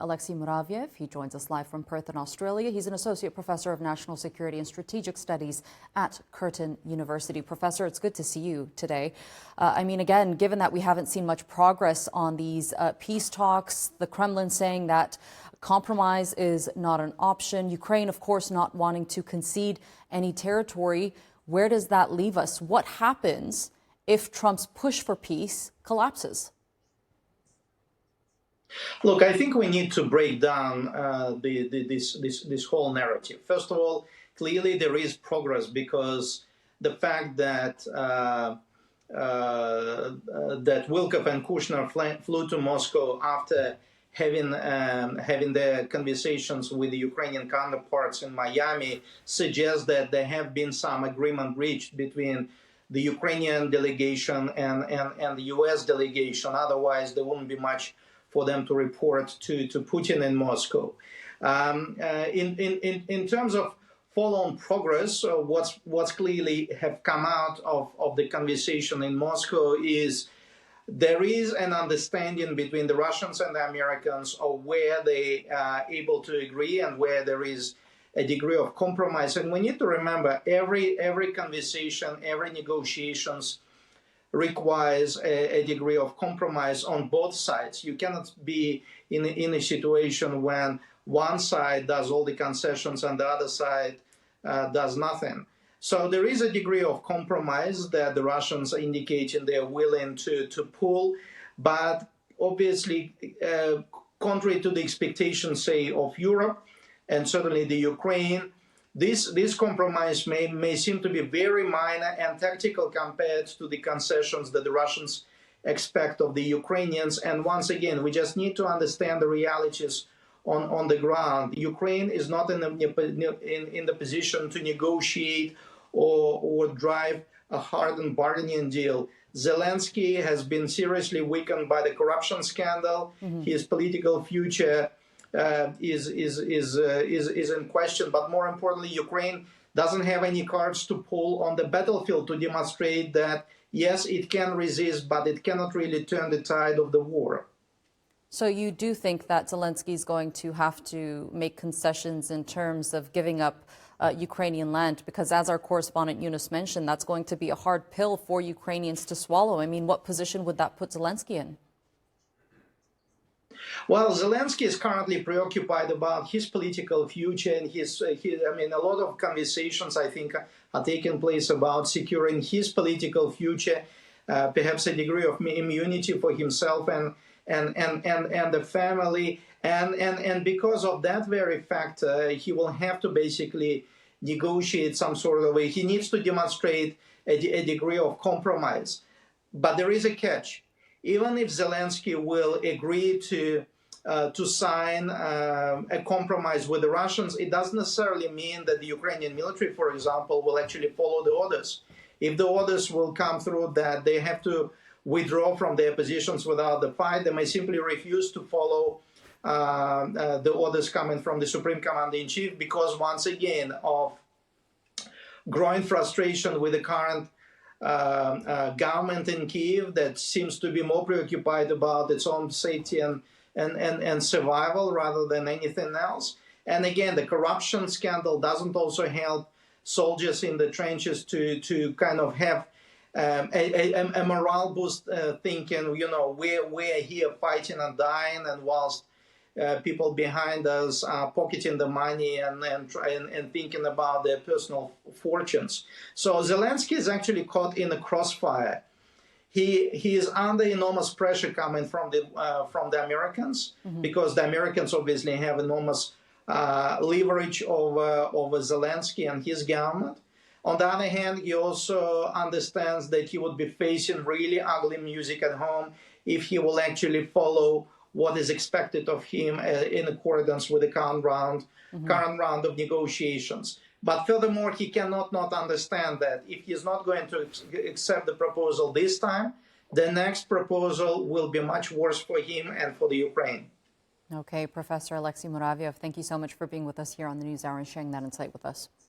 Alexey Muraviev. He joins us live from Perth in Australia. He's an associate professor of national security and strategic studies at Curtin University. Professor, it's good to see you today. Again, given that we haven't seen much progress on these peace talks, the Kremlin saying that compromise is not an option, Ukraine, of course, not wanting to concede any territory, where does that leave us? What happens if Trump's push for peace collapses? Look, I think we need to break down this whole narrative. First of all, clearly there is progress because the fact that that Witkoff and Kushner flew to Moscow after having their conversations with the Ukrainian counterparts in Miami suggests that there have been some agreement reached between the Ukrainian delegation and the U.S. delegation. Otherwise, there wouldn't be much for them to report to Putin in Moscow. In terms of follow-on progress, what's clearly have come out of the conversation in Moscow is there is an understanding between the Russians and the Americans of where they are able to agree and where there is a degree of compromise. And we need to remember every conversation, every negotiations requires a degree of compromise on both sides. You cannot be in a situation when one side does all the concessions and the other side does nothing. So there is a degree of compromise that the Russians are indicating they're willing to pull, but obviously, contrary to the expectations, say, of Europe and certainly the Ukraine, this compromise may seem to be very minor and tactical compared to the concessions that the Russians expect of the Ukrainians. And once again, we just need to understand the realities on the ground. Ukraine is not in the position to negotiate or drive a hardened bargaining deal. Zelensky has been seriously weakened by the corruption scandal. His political future is in question, but more importantly, Ukraine doesn't have any cards to pull on the battlefield to demonstrate that, yes, it can resist, but it cannot really turn the tide of the war. So you do think that Zelensky is going to have to make concessions in terms of giving up Ukrainian land? Because as our correspondent Yunus mentioned, that's going to be a hard pill for Ukrainians to swallow. I mean, what position would that put Zelensky in? Well, Zelensky is currently preoccupied about his political future, and a lot of conversations, I think, are taking place about securing his political future, perhaps a degree of immunity for himself and the family, and because of that very factor, he will have to basically negotiate some sort of way. He needs to demonstrate a degree of compromise, but there is a catch. Even if Zelensky will agree to sign a compromise with the Russians, it doesn't necessarily mean that the Ukrainian military, for example, will actually follow the orders. If the orders will come through that they have to withdraw from their positions without the fight, they may simply refuse to follow the orders coming from the Supreme Commander-in-Chief because, once again, of growing frustration with the current government in Kyiv that seems to be more preoccupied about its own safety and survival rather than anything else. And again, the corruption scandal doesn't also help soldiers in the trenches to kind of have a morale boost, thinking, we're here fighting and dying, and whilst people behind us are pocketing the money and thinking about their personal fortunes. So Zelensky is actually caught in a crossfire. He is under enormous pressure coming from the Americans, because the Americans obviously have enormous leverage over Zelensky and his government. On the other hand, he also understands that he would be facing really ugly music at home if he will actually follow what is expected of him in accordance with the current round of negotiations. But furthermore, he cannot not understand that if he's not going to accept the proposal this time, the next proposal will be much worse for him and for the Ukraine. Okay, Professor Alexey Muraviev, thank you so much for being with us here on the NewsHour and sharing that insight with us.